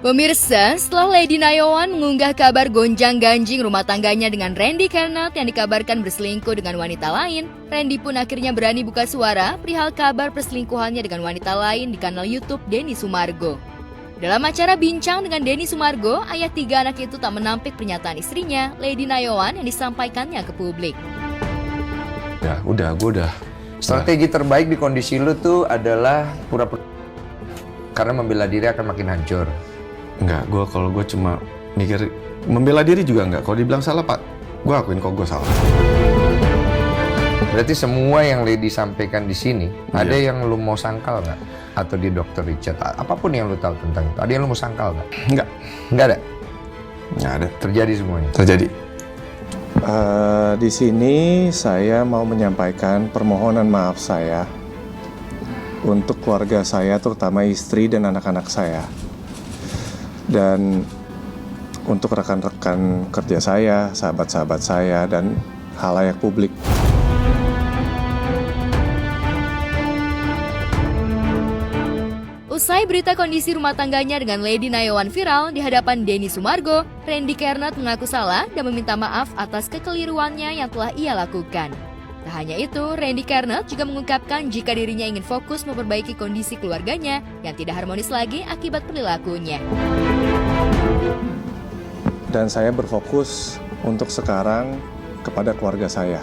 Pemirsa, setelah Lady Nayawan mengunggah kabar gonjang-ganjing rumah tangganya dengan Randy Karnat yang dikabarkan berselingkuh dengan wanita lain, Randy pun akhirnya berani buka suara perihal kabar perselingkuhannya dengan wanita lain di kanal YouTube Denny Sumargo. Dalam acara Bincang dengan Denny Sumargo, ayah 3 anak itu tak menampik pernyataan istrinya, Lady Nayawan, yang disampaikannya ke publik. Ya, gue udah. Strategi terbaik di kondisi lu tuh adalah pura-pura, karena membela diri akan makin hancur. Enggak, kalau gue cuma mikir membela diri juga enggak. Kalau dibilang salah, Pak, gue akuin kok gue salah. Berarti semua yang Lady sampaikan di sini, Iya. ada yang lu mau sangkal nggak? Atau di Dr. Richard, apapun yang lu tahu tentang itu, ada yang lu mau sangkal nggak? Enggak. Nggak ada? Nggak ada. Terjadi semuanya? Terjadi. Di sini saya mau menyampaikan permohonan maaf saya untuk keluarga saya, terutama istri dan anak-anak saya. Dan untuk rekan-rekan kerja saya, sahabat-sahabat saya, dan halayak publik. Usai berita kondisi rumah tangganya dengan Lady Nayawan viral di hadapan Denny Sumargo, Randy Karnat mengaku salah dan meminta maaf atas kekeliruannya yang telah ia lakukan. Tak hanya itu, Randy Karnat juga mengungkapkan jika dirinya ingin fokus memperbaiki kondisi keluarganya yang tidak harmonis lagi akibat perilakunya. Dan saya berfokus untuk sekarang kepada keluarga saya.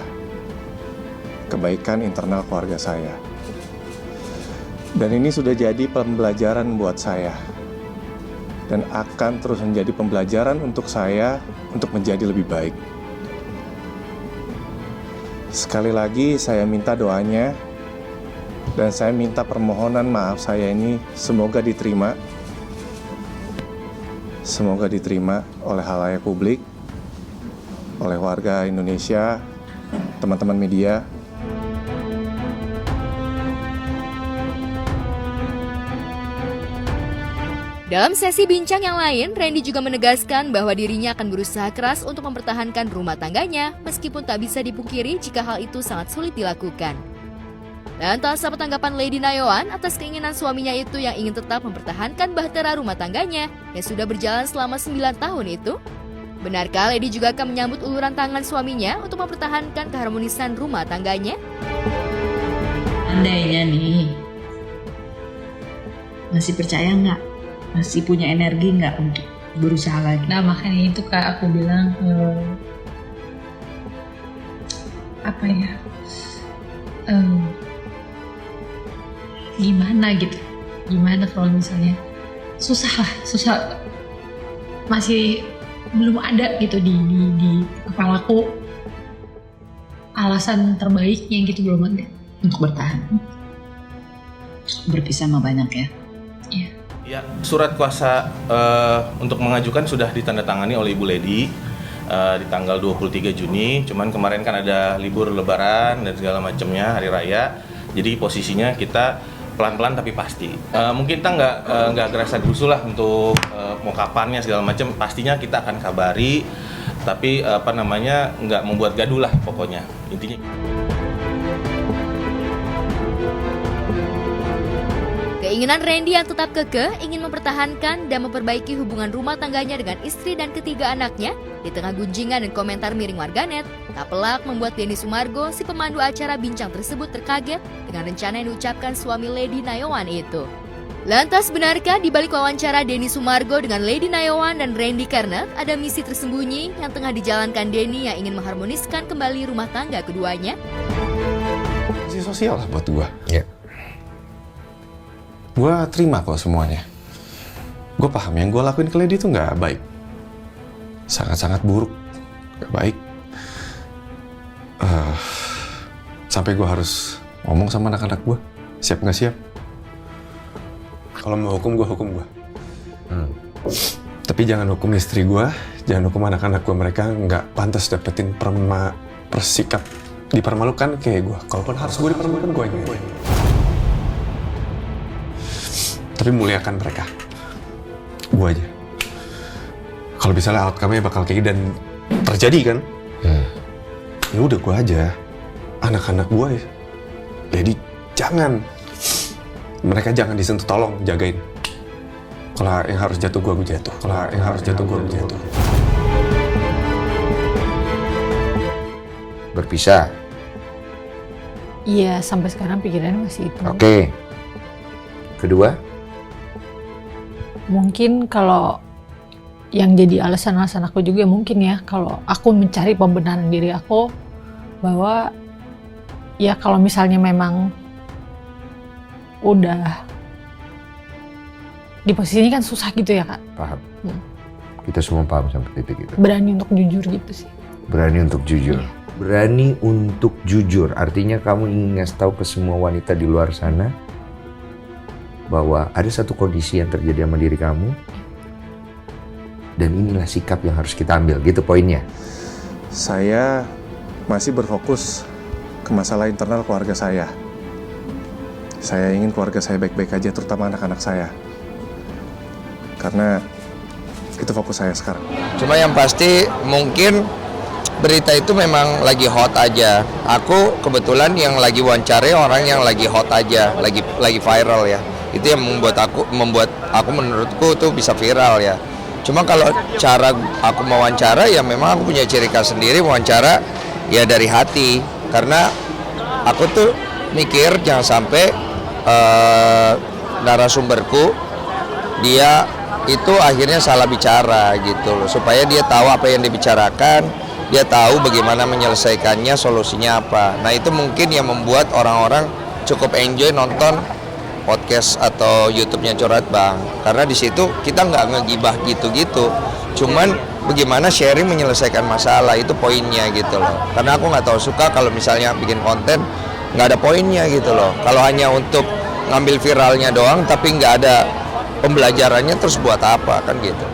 Kebaikan internal keluarga saya. Dan ini sudah jadi pembelajaran buat saya. Dan akan terus menjadi pembelajaran untuk saya untuk menjadi lebih baik. Sekali lagi saya minta doanya. Dan saya minta permohonan maaf saya ini semoga diterima. Semoga diterima oleh halayak publik, oleh warga Indonesia, teman-teman media. Dalam sesi bincang yang lain, Randy juga menegaskan bahwa dirinya akan berusaha keras untuk mempertahankan rumah tangganya, meskipun tak bisa dipungkiri jika hal itu sangat sulit dilakukan. Lantas apa tanggapan Lady Nayawan atas keinginan suaminya itu yang ingin tetap mempertahankan bahtera rumah tangganya yang sudah berjalan selama 9 tahun itu? Benarkah Lady juga akan menyambut uluran tangan suaminya untuk mempertahankan keharmonisan rumah tangganya? Andainya nih, masih percaya nggak? Masih punya energi nggak untuk berusaha lagi? Nah makanya itu Kak, aku bilang gimana gitu, gimana kalau misalnya susah masih belum ada gitu di kepalaku alasan terbaiknya gitu, belum ada Untuk bertahan. Berpisah sama banyak ya? ya. Ya, surat kuasa untuk mengajukan sudah ditandatangani oleh Ibu Lady di tanggal 23 Juni. Cuman kemarin kan ada libur lebaran dan segala macamnya, hari raya. Jadi posisinya kita pelan-pelan tapi pasti. Mungkin kita nggak gerasa gerusu lah untuk mau kapannya segala macam. Pastinya kita akan kabari. Tapi nggak membuat gaduh lah pokoknya. Intinya. Keinginan Randy yang tetap kekeh ingin mempertahankan dan memperbaiki hubungan rumah tangganya dengan istri dan ketiga anaknya di tengah gunjingan dan komentar miring warganet, tak pelak membuat Denny Sumargo, si pemandu acara bincang tersebut, terkaget dengan rencana yang diucapkan suami Lady Nayawan itu. Lantas benarkah di balik wawancara Denny Sumargo dengan Lady Nayawan dan Randy Karnat ada misi tersembunyi yang tengah dijalankan Denny yang ingin mengharmoniskan kembali rumah tangga keduanya? Misi sosial lah buat gue. Ya. Gue terima kok semuanya. Gue paham yang gue lakuin ke Lady itu nggak baik. Sangat-sangat buruk. Nggak baik. Sampai gue harus ngomong sama anak-anak gue. Siap nggak siap? Kalau mau hukum gue, hukum gue. Tapi jangan hukum istri gue. Jangan hukum anak-anak gue. Mereka nggak pantas dapetin persikap dipermalukan kayak gue. Kalaupun harus gue dipermalukan, gue aja. Tapi muliakan mereka. Gue aja. Kalau misalnya outcome-nya bakal kayak dan terjadi kan, ya udah gue aja. Anak-anak gue ya. Jadi jangan. Mereka jangan disentuh, tolong jagain. Kalau yang harus jatuh gue jatuh. Kalau yang harus jatuh gue jatuh. Berpisah. Iya, sampai sekarang pikirannya masih itu. Oke. Kedua? Mungkin kalau yang jadi alasan-alasan aku juga mungkin ya, kalau aku mencari pembenaran diri aku bahwa ya kalau misalnya memang udah di posisi ini kan susah gitu ya Kak. Paham. Kita semua paham sampai titik itu. Berani untuk jujur gitu sih. Berani untuk jujur. Iya. Berani untuk jujur, artinya kamu ingin ngasih tahu ke semua wanita di luar sana bahwa ada satu kondisi yang terjadi sama diri kamu dan inilah sikap yang harus kita ambil, gitu poinnya. Saya masih berfokus ke masalah internal keluarga saya. Saya ingin keluarga saya baik-baik aja, terutama anak-anak saya. Karena itu fokus saya sekarang. Cuma yang pasti mungkin berita itu memang lagi hot aja. Aku kebetulan yang lagi wawancari orang yang lagi hot aja, lagi viral ya. Itu yang membuat aku menurutku tuh bisa viral ya. Cuma kalau cara aku mewawancara ya memang aku punya ciri khas sendiri, wawancara ya dari hati. Karena aku tuh mikir jangan sampai narasumberku dia itu akhirnya salah bicara gitu loh, supaya dia tahu apa yang dibicarakan, dia tahu bagaimana menyelesaikannya, solusinya apa. Nah itu mungkin yang membuat orang-orang cukup enjoy nonton podcast atau YouTube-nya Curhat Bang, karena di situ kita nggak ngegibah gitu-gitu, cuman bagaimana sharing menyelesaikan masalah, itu poinnya gitu loh. Karena aku nggak tahu suka kalau misalnya bikin konten nggak ada poinnya gitu loh. Kalau hanya untuk ngambil viralnya doang tapi nggak ada pembelajarannya, terus buat apa kan gitu.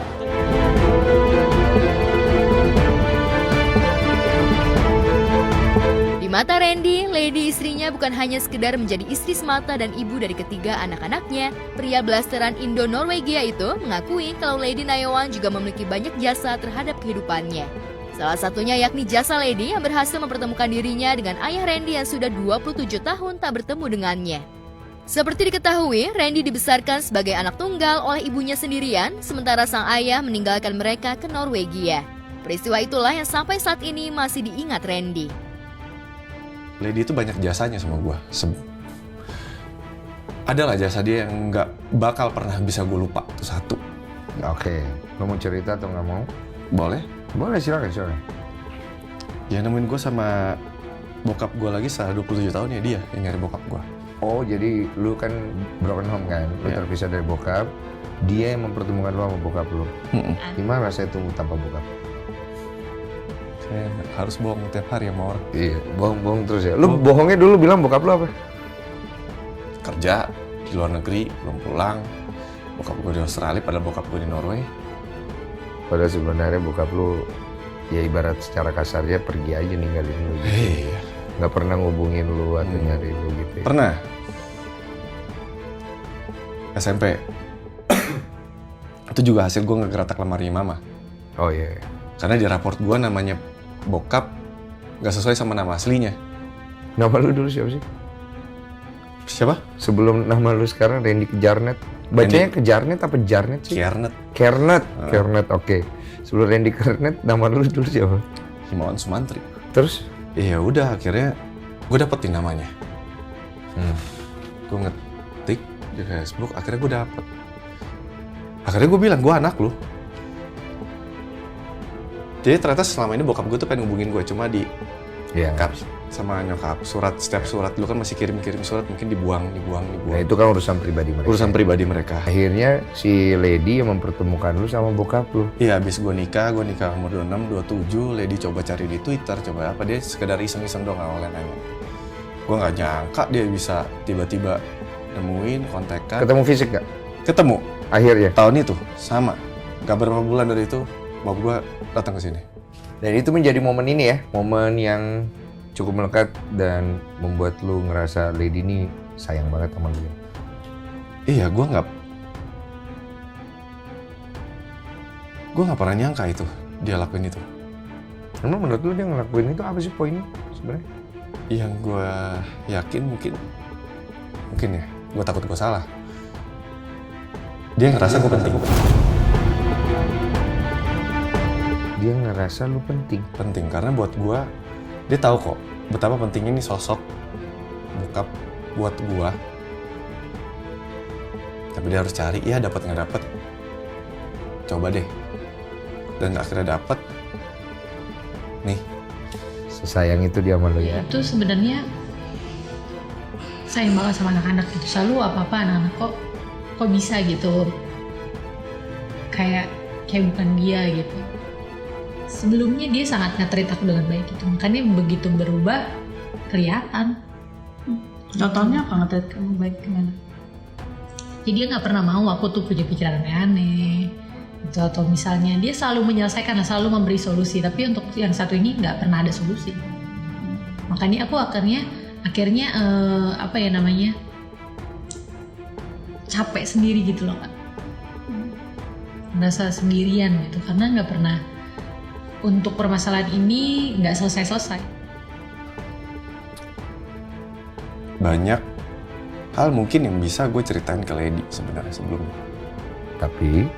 Di mata Randy, Lady istrinya bukan hanya sekedar menjadi istri semata dan ibu dari ketiga anak-anaknya. Pria blasteran Indo-Norwegia itu mengakui kalau Lady Nayawan juga memiliki banyak jasa terhadap kehidupannya. Salah satunya yakni jasa Lady yang berhasil mempertemukan dirinya dengan ayah Randy yang sudah 27 tahun tak bertemu dengannya. Seperti diketahui, Randy dibesarkan sebagai anak tunggal oleh ibunya sendirian, sementara sang ayah meninggalkan mereka ke Norwegia. Peristiwa itulah yang sampai saat ini masih diingat Randy. Lady itu banyak jasanya sama gue. Adalah jasa dia yang nggak bakal pernah bisa gue lupa, itu satu. Oke, lo mau cerita atau nggak mau? Boleh? Boleh, silakan. Ya nemuin gue sama bokap gue lagi setelah 27 tahun ya dia yang nyari bokap gue. Oh, jadi lu kan broken home kan? Lu terpisah dari bokap, dia yang mempertemukan lu sama bokap lu. Gimana rasanya tunggu tanpa bokap? Saya harus bohong tiap hari sama orang. Iya, bohong-bohong terus ya. Lu bohongnya dulu bilang bokap lu apa? Kerja di luar negeri, belum pulang. Bokap gue di Australia, padahal bokap gue di Norway. Padahal sebenarnya bokap lu ya ibarat secara kasarnya pergi aja ninggalin lu gitu. Iya. Nggak pernah ngubungin lu atau nyari lu gitu ya. Pernah. SMP. Itu juga hasil gue ngegeretak lemarinya mama. Oh iya. Karena di raport gue namanya bokap nggak sesuai sama nama aslinya. Nama lu dulu siapa sih? Siapa? Sebelum nama lu sekarang Randy Kejarnet. Bacanya Kejarnet apa Jarnet sih? Kiernet. Kiernet, oke. Sebelum Randy Kejarnet, nama lu dulu siapa? Himawan Sumantri. Terus? Iya udah akhirnya gue dapetin namanya. Gue ngetik di Facebook, akhirnya gue dapet. Akhirnya gue bilang, gue anak lu. Jadi ternyata selama ini bokap gue tuh pengen hubungin gue, cuma di cut sama nyokap. Setiap surat dulu kan masih kirim-kirim surat, mungkin dibuang. Nah itu kan urusan pribadi mereka. Urusan pribadi mereka. Akhirnya si Lady yang mempertemukan lu sama bokap lu. Iya, abis gue nikah umur 26, 27, Lady coba cari di Twitter, coba apa, dia sekedar iseng-iseng doang awalnya nanya. Gue gak nyangka dia bisa tiba-tiba nemuin, kontekan. Ketemu fisik gak? Ketemu. Akhirnya? Tahun itu, sama. Gak berapa bulan dari itu, bokap gue datang ke sini. Dan itu menjadi momen ini ya, momen yang cukup melekat dan membuat lu ngerasa Lady ini sayang banget sama lu. Iya, gue nggak pernah nyangka itu dia lakuin itu. Emang menurut lu dia ngelakuin itu apa sih poinnya sebenarnya? Yang gue yakin mungkin ya, gue takut gue salah. Dia ngerasa gue penting. Dia ngerasa lu penting. Penting karena buat gue, dia tahu kok betapa pentingnya nih sosok bokap buat gue. Tapi dia harus cari, ya dapat nggak dapat. Coba deh. Dan akhirnya dapat. Nih. Sesayang itu dia sama lu ya. Itu sebenarnya sayang banget sama anak-anak gitu. Selalu apa-apa anak-anak kok bisa gitu. Kayak bukan dia gitu. Sebelumnya dia sangat nge-treat aku dengan baik gitu. Makanya begitu berubah kelihatan. Contohnya apa nge-treat kamu baik gimana? Jadi dia nggak pernah mau aku tuh punya pikiran aneh-aneh gitu. Atau misalnya dia selalu menyelesaikan, selalu memberi solusi, tapi untuk yang satu ini nggak pernah ada solusi. Makanya aku akhirnya capek sendiri gitu loh Kak. Merasa sendirian gitu karena nggak pernah, untuk permasalahan ini nggak selesai-selesai. Banyak hal mungkin yang bisa gue ceritain ke Lady sebenarnya sebelumnya. Tapi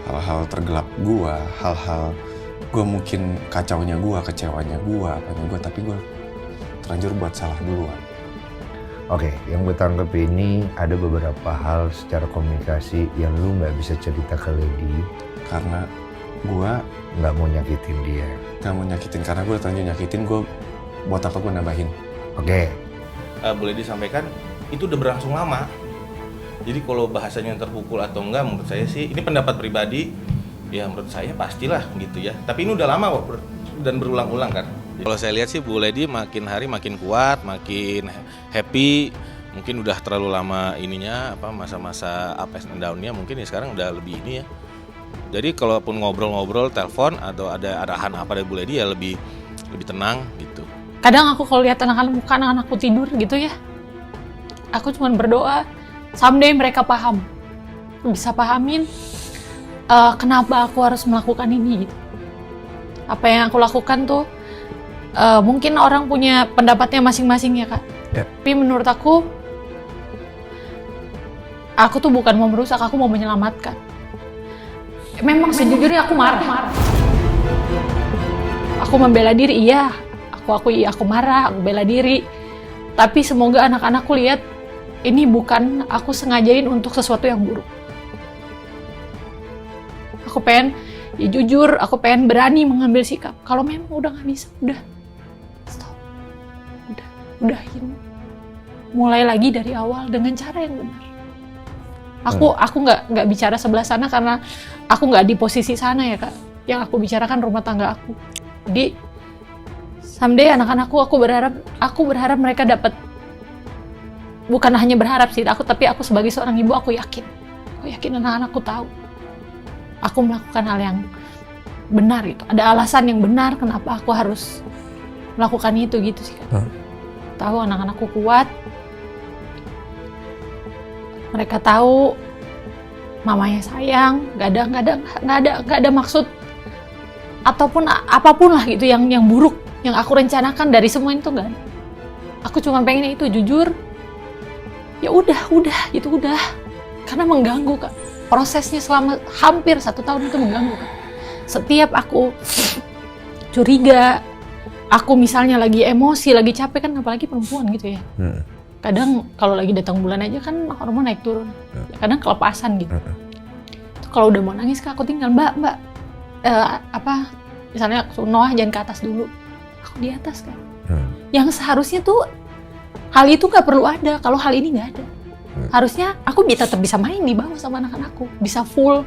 hal-hal tergelap gue, hal-hal gue mungkin kacaunya gue, kecewanya gue, apanya gue, tapi gue terlanjur buat salah duluan. oke, yang gue tangkap ini ada beberapa hal secara komunikasi yang lu nggak bisa cerita ke Lady Karena gue nggak mau nyakitin dia. gak mau nyakitin, karena gue terlanjur nyakitin, gue buat apa gue nambahin. Oke. Boleh disampaikan itu udah berlangsung lama. Jadi kalau bahasanya terpukul atau enggak, menurut saya sih ini pendapat pribadi. Ya menurut saya pastilah gitu ya. Tapi ini udah lama dan berulang-ulang kan. Kalau saya lihat sih Bu Lady makin hari makin kuat, makin happy. Mungkin udah terlalu lama ininya masa-masa ups and down-nya, mungkin ya sekarang udah lebih ini ya. Jadi kalaupun ngobrol-ngobrol, telepon atau ada arahan apa dari Bu Lady ya lebih tenang gitu. Kadang aku kalau lihat anak-anakku tidur gitu ya, aku cuma berdoa someday mereka paham, bisa pahamin kenapa aku harus melakukan ini gitu. Apa yang aku lakukan tuh mungkin orang punya pendapatnya masing-masing ya Kak. Tapi menurut aku tuh bukan mau merusak, aku mau menyelamatkan. Memang sejujurnya aku marah. Aku membela diri, iya. Aku marah, aku bela diri. Tapi semoga anak-anakku lihat ini bukan aku sengajain untuk sesuatu yang buruk. Aku pengen ya jujur, aku pengen berani mengambil sikap. Kalau memang udah nggak bisa, udah stop, udahin. Mulai lagi dari awal dengan cara yang benar. Aku nggak bicara sebelah sana karena aku nggak di posisi sana ya Kak. Yang aku bicarakan rumah tangga aku. Jadi someday anak-anakku aku berharap mereka dapat, bukan hanya berharap sih, tapi aku sebagai seorang ibu aku yakin anak-anakku tahu aku melakukan hal yang benar gitu. Ada alasan yang benar kenapa aku harus melakukan itu gitu sih Kak. Tahu anak-anakku kuat, mereka tahu mamanya sayang, nggak ada maksud ataupun apapun lah gitu yang buruk yang aku rencanakan dari semua itu nggak ada. Aku cuma pengen itu jujur. Ya udah karena mengganggu Kak. Prosesnya selama hampir 1 tahun itu mengganggu Kak. Setiap aku curiga, aku misalnya lagi emosi, lagi capek kan, apalagi perempuan gitu ya. Kadang kalau lagi datang bulan aja kan hormon naik turun. Ya, kadang kelepasan gitu. Kalau udah mau nangis Kak, aku tinggal mbak misalnya Noah jangan ke atas dulu, aku di atas kan. Yang seharusnya tuh hal itu nggak perlu ada kalau hal ini nggak ada. Harusnya aku tetap bisa main di bawah sama anak-anakku, bisa full.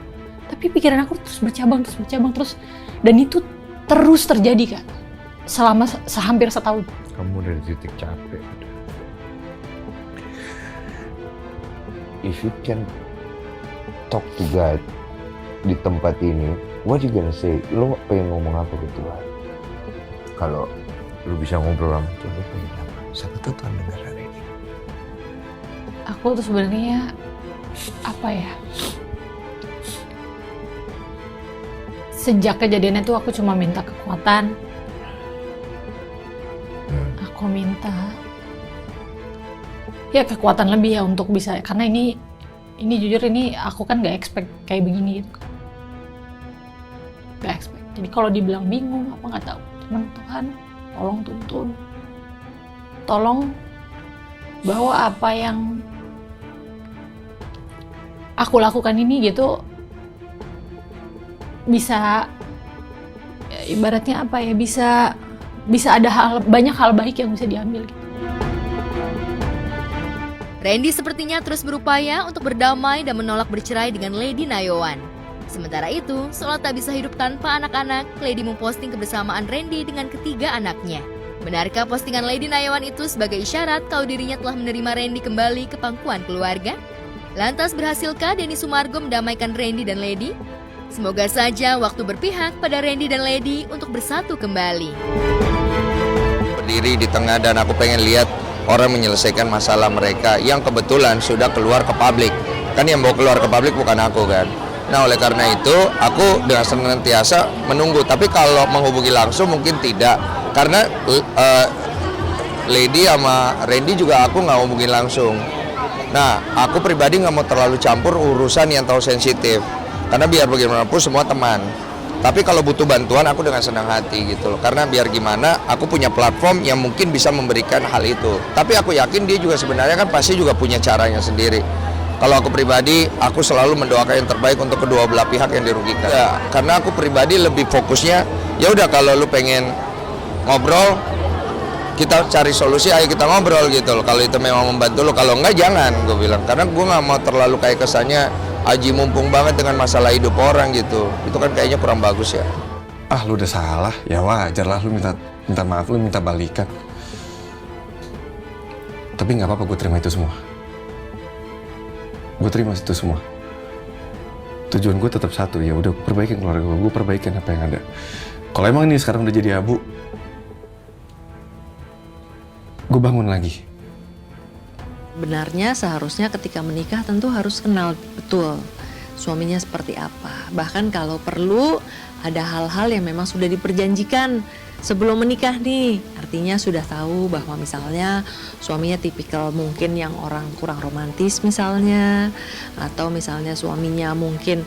Tapi pikiran aku terus bercabang dan itu terus terjadi Kak selama hampir 1 tahun. Kamu dari titik capek. If you can talk to God di tempat ini, what you gonna say? Lo pengen ngomong apa ke Tuhan? Kalau lo bisa ngobrol sama Tuhan, lo pengen apa? Siapa tahu Tuhan dengar hari ini. Aku tuh sebenarnya sejak kejadian itu aku cuma minta kekuatan. Aku minta ya kekuatan lebih ya untuk bisa, karena ini ini jujur ini aku kan gak expect kayak begini gitu. Gak expect. Jadi kalau dibilang bingung apa nggak tahu. Cuman Tuhan tolong tuntun. Tolong bahwa apa yang aku lakukan ini gitu bisa ya, ibaratnya apa ya, bisa ada banyak hal baik yang bisa diambil gitu. Randy sepertinya terus berupaya untuk berdamai dan menolak bercerai dengan Lady Nayawan. Sementara itu, seolah tak bisa hidup tanpa anak-anak, Lady memposting kebersamaan Randy dengan ketiga anaknya. Benarkah postingan Lady Nayawan itu sebagai isyarat kalau dirinya telah menerima Randy kembali ke pangkuan keluarga? Lantas berhasilkah Denny Sumargo mendamaikan Randy dan Lady? Semoga saja waktu berpihak pada Randy dan Lady untuk bersatu kembali. Berdiri di tengah dan aku pengen lihat orang menyelesaikan masalah mereka yang kebetulan sudah keluar ke publik. Kan yang bawa keluar ke publik bukan aku kan. Nah oleh karena itu aku dengan senantiasa menunggu. Tapi kalau menghubungi langsung mungkin tidak. Karena Lady sama Randy juga aku nggak hubungin langsung. Nah aku pribadi nggak mau terlalu campur urusan yang terlalu sensitif. Karena biar bagaimanapun semua teman. Tapi kalau butuh bantuan aku dengan senang hati gitu loh. Karena biar gimana aku punya platform yang mungkin bisa memberikan hal itu. Tapi aku yakin dia juga sebenarnya kan pasti juga punya caranya sendiri. Kalau aku pribadi, aku selalu mendoakan yang terbaik untuk kedua belah pihak yang dirugikan. Ya, karena aku pribadi lebih fokusnya, ya udah kalau lu pengen ngobrol, kita cari solusi, ayo kita ngobrol gitu loh. Kalau itu memang membantu lo, kalau enggak jangan, gue bilang. Karena gue nggak mau terlalu kayak kesannya aji mumpung banget dengan masalah hidup orang gitu. Itu kan kayaknya kurang bagus ya. Ah, lu udah salah, ya wajar lah lu minta maaf, lu minta balikan. Tapi nggak apa-apa, gue terima itu semua. Gue terima itu semua. Tujuan gue tetap satu, ya udah perbaikin keluarga gue perbaikin apa yang ada. Kalau emang ini sekarang udah jadi abu, gue bangun lagi. Benarnya seharusnya ketika menikah tentu harus kenal betul suaminya seperti apa. Bahkan kalau perlu ada hal-hal yang memang sudah diperjanjikan sebelum menikah nih. Artinya sudah tahu bahwa misalnya suaminya tipikal mungkin yang orang kurang romantis misalnya. Atau misalnya suaminya mungkin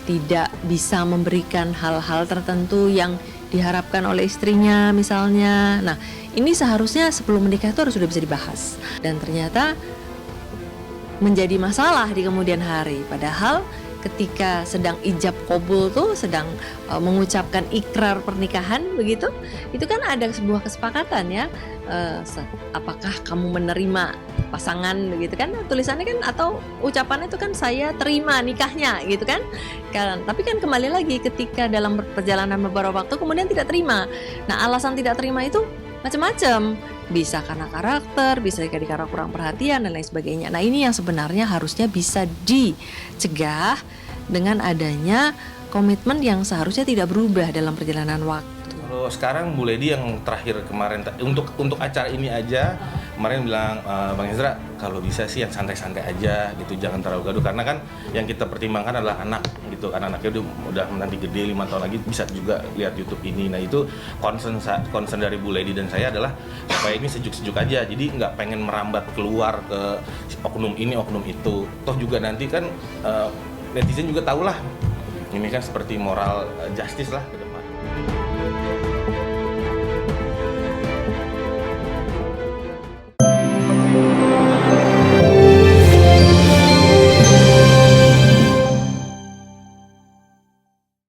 tidak bisa memberikan hal-hal tertentu yang diharapkan oleh istrinya misalnya. Nah, ini seharusnya sebelum menikah itu harus sudah bisa dibahas. Dan ternyata menjadi masalah di kemudian hari. Padahal ketika sedang ijab kabul tuh, sedang mengucapkan ikrar pernikahan begitu, itu kan ada sebuah kesepakatan ya, apakah kamu menerima pasangan begitu kan, tulisannya kan atau ucapannya itu kan saya terima nikahnya gitu kan. Tapi kan kembali lagi ketika dalam perjalanan beberapa waktu kemudian tidak terima. Nah alasan tidak terima itu macam-macam, bisa karena karakter, bisa karena kurang perhatian dan lain sebagainya. Nah ini yang sebenarnya harusnya bisa dicegah dengan adanya komitmen yang seharusnya tidak berubah dalam perjalanan waktu. Kalau sekarang Bu Lady yang terakhir kemarin untuk acara ini aja kemarin bilang Bang Ezra kalau bisa sih yang santai-santai aja gitu, jangan terlalu gaduh, karena kan yang kita pertimbangkan adalah anak gitu, karena anaknya udah nanti gede 5 tahun lagi bisa juga lihat YouTube ini. Nah itu concern dari Bu Lady dan saya adalah supaya ini sejuk-sejuk aja, jadi nggak pengen merambat keluar ke oknum ini oknum itu. Toh juga nanti kan netizen juga tahulah ini kan seperti moral justice lah ke depan.